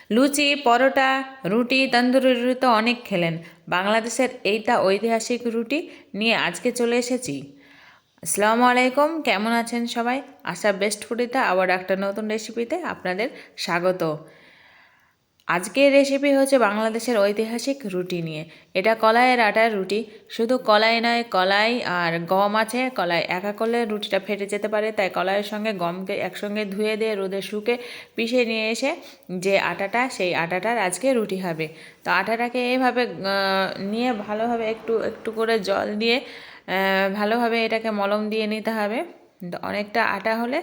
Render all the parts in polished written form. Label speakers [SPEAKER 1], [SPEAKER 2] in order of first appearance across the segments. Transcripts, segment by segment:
[SPEAKER 1] লুচি, পরোটা, রুটি, তন্দুরি রুটি তো অনেক খেলেন। বাংলাদেশের এইটা ঐতিহাসিক রুটি নিয়ে আজকে চলে এসেছি। আসসালামু আলাইকুম, কেমন আছেন সবাই? আশা বেস্ট ফুডিতে আবার একটা নতুন রেসিপিতে আপনাদের স্বাগত। আজকের রেসিপি হচ্ছে বাংলাদেশের ঐতিহাসিক রুটি নিয়ে। এটা কলাইয়ের আটার রুটি। শুধু কলাই নয়, কলাই আর গম আছে। কলাই একা করলে রুটিটা ফেটে যেতে পারে, তাই কলাইয়ের সঙ্গে গমকে একসঙ্গে ধুয়ে দিয়ে রোদে শুকে পিষে নিয়ে এসে যে আটাটা, সেই আটাটার আজকে রুটি হবে। তো আটাটাকে এইভাবে নিয়ে ভালোভাবে একটু একটু করে জল দিয়ে ভালোভাবে এটাকে মলম দিয়ে নিতে হবে। অনেকটা আটা হলে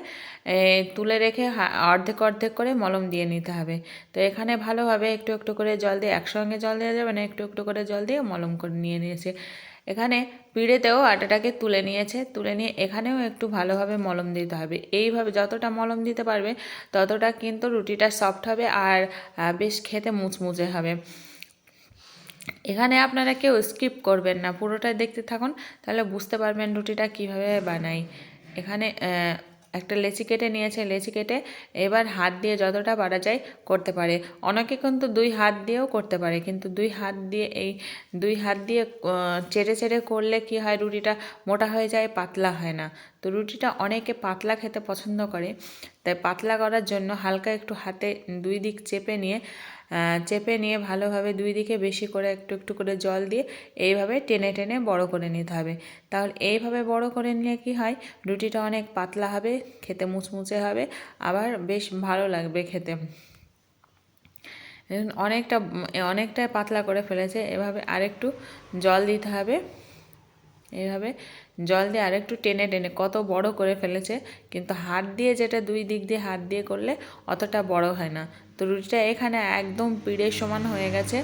[SPEAKER 1] তুলে রেখে অর্ধেক অর্ধেক করে মলম দিয়ে নিতে হবে। তো এখানে ভালোভাবে একটু একটু করে জল দিয়ে, একসঙ্গে জল দেওয়া যাবে না, একটু একটু করে জল দিয়ে মলম করে নিয়ে নিয়েছে। এখানে পিঁড়েতেও আটাটাকে তুলে নিয়েছে, তুলে নিয়ে এখানেও একটু ভালোভাবে মলম দিতে হবে। এইভাবে যতটা মলম দিতে পারবে ততটা কিন্তু রুটিটা সফট হবে আর বেশ খেতে মুচমুচে হবে। এখানে আপনারা কেউ স্কিপ করবেন না, পুরোটাই দেখতে থাকুন, তাহলে বুঝতে পারবেন রুটিটা কিভাবে বানাই। এখানে একটা লেচি কেটে নিয়েছে, লেচি কেটে এবার হাত দিয়ে যতটা পারা যায় করতে পারে। অনেকে কিন্তু দুই হাত দিয়েও করতে পারে, কিন্তু দুই হাত দিয়ে চেড়ে চেড়ে করলে কি হয়, রুটিটা মোটা হয়ে যায়, পাতলা হয় না। তো রুটিটা অনেকে পাতলা খেতে পছন্দ করে, তাই পাতলা করার জন্য হালকা একটু হাতে দুই দিক চেপে নিয়ে ভালোভাবে দুই দিকে বেশি করে একটু একটু করে জল দিয়ে এইভাবে টেনে টেনে বড় করে নিতে হবে। তাহলে এইভাবে বড় করে নিলে কি হয়, রুটিটা অনেক পাতলা হবে, খেতে মুচমুচে হবে, আবার বেশ ভালো লাগবে খেতে। অনেকটাই পাতলা করে ফেলেছে, এভাবে আরেকটু জল দিতে হবে। এইভাবে জল দিয়ে আরেকটু টেনে টেনে কত বড় করে ফেলেছে, কিন্তু হাত দিয়ে যেটা দুই দিক দিয়ে হাত দিয়ে করলে অতটা বড় হয় না। তো রুটিটা এখানে একদম পিঠের সমান হয়ে গেছে।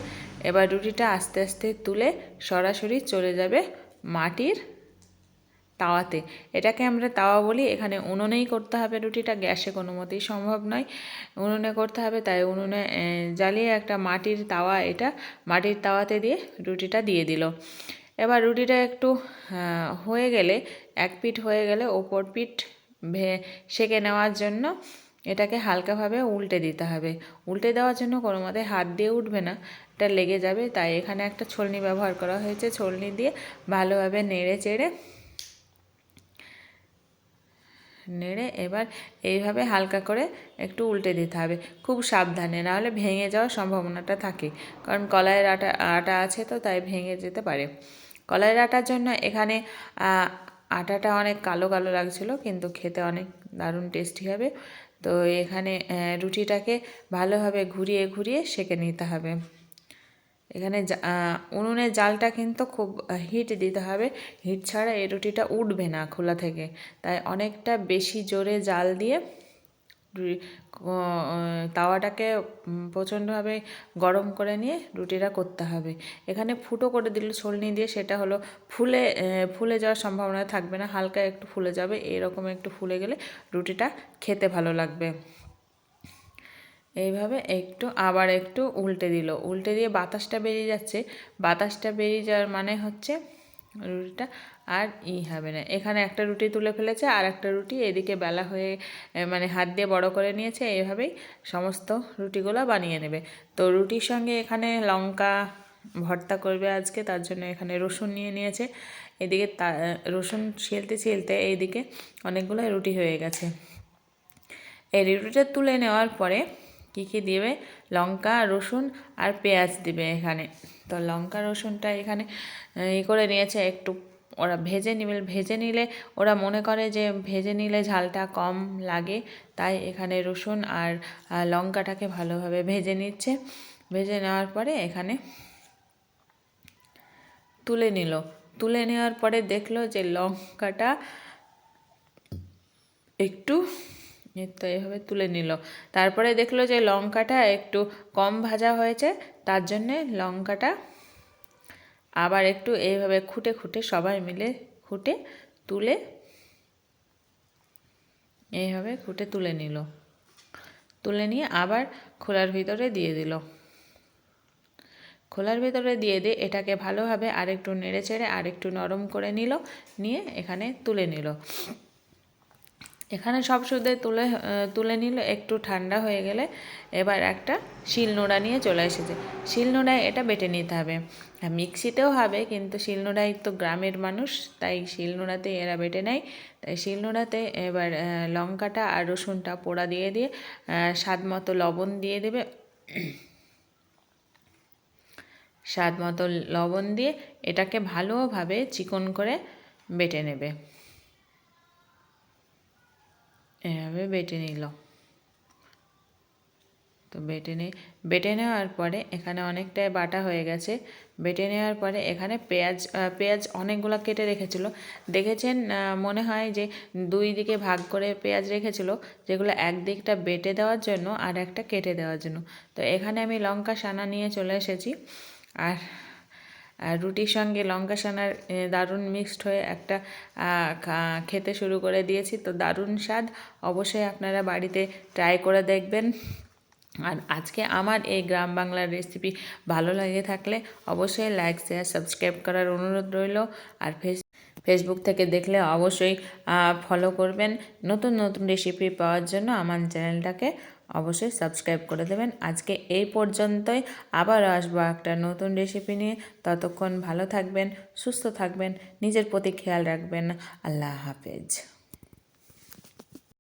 [SPEAKER 1] এবার রুটিটা আস্তে আস্তে তুলে সরাসরি চলে যাবে মাটির তাওয়াতে। এটাকে আমরা তাওয়া বলি। এখানে উনুনেই করতে হবে রুটিটা, গ্যাসে কোনো মতেই সম্ভব নয়, উনুনে করতে হবে। তাই উনুনে জ্বালিয়ে একটা মাটির তাওয়া, এটা মাটির তাওয়াতে দিয়ে রুটিটা দিয়ে দিল। এবার রুটিটা একটু হয়ে গেলে, এক পিঠ হয়ে গেলে ওপর পিঠ সেঁকে নেওয়ার জন্য এটাকে হালকাভাবে উল্টে দিতে হবে। উল্টে দেওয়ার জন্য কোনো মতে হাত দিয়ে উঠবে না, এটা লেগে যাবে। তাই এখানে একটা ছলনি ব্যবহার করা হয়েছে, ছলনি দিয়ে ভালোভাবে নেড়ে এবার এইভাবে হালকা করে একটু উল্টে দিতে হবে, খুব সাবধানে, নাহলে ভেঙে যাওয়ার সম্ভাবনাটা থাকে, কারণ কলাইয়ের আটা আছে, তো তাই ভেঙে যেতে পারে। কলাইয়ের আটার জন্য এখানে আটাটা অনেক কালো কালো লাগছিল, কিন্তু খেতে অনেক দারুণ টেস্টি হবে। তো এখানে রুটিটাকে ভালোভাবে ঘুরিয়ে ঘুরিয়ে সেঁকে নিতে হবে। এখানে উনুনের জালটা কিন্তু খুব হিট দিতে হবে, হিট ছাড়া এই রুটিটা উঠবে না খোলা থেকে। তাই অনেকটা বেশি জোরে জাল দিয়ে তাওয়াটাকে প্রচণ্ডভাবে গরম করে নিয়ে রুটিটা করতে হবে। এখানে ফুটো করে দিল ছলনি দিয়ে, সেটা হলো ফুলে যাওয়ার সম্ভাবনা থাকবে না, হালকা একটু ফুলে যাবে। এরকম একটু ফুলে গেলে রুটিটা খেতে ভালো লাগবে। এইভাবে আবার একটু উল্টে দিল, উল্টে দিয়ে বাতাসটা বেরিয়ে যাচ্ছে। বাতাসটা বেরিয়ে যাওয়ার মানে হচ্ছে রুটিটা আর হবে না। এখানে একটা রুটি তুলে ফেলেছে, আর একটা রুটি এদিকে বেলা হয়ে মানে হাত দিয়ে বড় করে নিয়েছে। এইভাবেই সমস্ত রুটিগুলো বানিয়ে নেবে। তো রুটির সঙ্গে এখানে লঙ্কা ভর্তা করবে আজকে, তার জন্য এখানে রসুন নিয়ে নিয়েছে। এদিকে রসুন ছেলতে ছেলতে এইদিকে অনেকগুলো রুটি হয়ে গেছে। এই রুটিটা তুলে নেওয়ার পরে কী কী দেবে, লঙ্কা, রসুন আর পেঁয়াজ দিবে এখানে। তো লঙ্কা রসুনটা এখানে করে নিয়েছে, একটু ওরা ভেজে নিলে ওরা মনে করে যে ভেজে নিলে ঝালটা কম লাগে, তাই এখানে রসুন আর লঙ্কাটাকে ভালোভাবে ভেজে নিচ্ছে। ভেজে নেওয়ার পরে এখানে তুলে নেওয়ার পরে দেখলো যে লঙ্কাটা একটু তো এইভাবে তুলে নিল। তারপরে দেখলো যে লঙ্কাটা একটু কম ভাজা হয়েছে, তার জন্যে লঙ্কাটা আবার একটু এইভাবে খুঁটে সবাই মিলে তুলে এইভাবে তুলে নিল। তুলে নিয়ে আবার খোলার ভিতরে দিয়ে দিল। খোলার ভিতরে দিয়ে এটাকে ভালোভাবে আরেকটু নেড়ে চেড়ে আরেকটু নরম করে নিয়ে এখানে তুলে নিল। এখানে সব সুদে তুলে নিল, একটু ঠান্ডা হয়ে গেলে এবার একটা শিলনোড়া নিয়ে চলে এসেছে। শিলনোড়ায় এটা বেটে নিতে হবে। হ্যাঁ, মিক্সিতেও হবে, কিন্তু শিলনোড়ায় তো গ্রামের মানুষ, তাই শিলনোড়াতে এরা বেটে নেয়। তাই শিলনোড়াতে এবার লঙ্কাটা আর রসুনটা পোড়া দিয়ে স্বাদ মতো লবণ দিয়ে দেবে। স্বাদ মতো লবণ দিয়ে এটাকে ভালোভাবে চিকন করে বেটে নেবে। এভাবে বেটে নিল। তো বেটে নেওয়ার পরে এখানে অনেকটাই বাটা হয়ে গেছে। বেটে নেওয়ার পরে এখানে পেঁয়াজ অনেকগুলো কেটে রেখেছিল, দেখেছেন, মনে হয় যে 2 দিকে ভাগ করে পেঁয়াজ রেখেছিল, যেগুলো একদিকটা বেটে দেওয়ার জন্য আর একটা কেটে দেওয়ার জন্য। তো এখানে আমি লঙ্কা সানা নিয়ে চলে এসেছি, আর রুটির সঙ্গে লঙ্কা সানার দারুণ মিক্সড হয়ে একটা খেতে শুরু করে দিয়েছি। তো দারুণ স্বাদ, অবশ্যই আপনারা বাড়িতে ট্রাই করে দেখবেন। আর আজকে আমার এই গ্রাম বাংলার রেসিপি ভালো লেগে থাকলে অবশ্যই লাইক, শেয়ার, সাবস্ক্রাইব করার অনুরোধ রইল। আর ফেসবুক থেকে দেখলে অবশ্যই ফলো করবেন। নতুন নতুন রেসিপি পাওয়ার জন্য আমার চ্যানেলটাকে অবশ্যই সাবস্ক্রাইব করে দেবেন। আজকে এই পর্যন্তই, আবার আসবো একটা নতুন রেসিপি নিয়ে। ততক্ষণ ভালো থাকবেন, সুস্থ থাকবেন, নিজের প্রতি খেয়াল রাখবেন। আল্লাহ হাফেজ।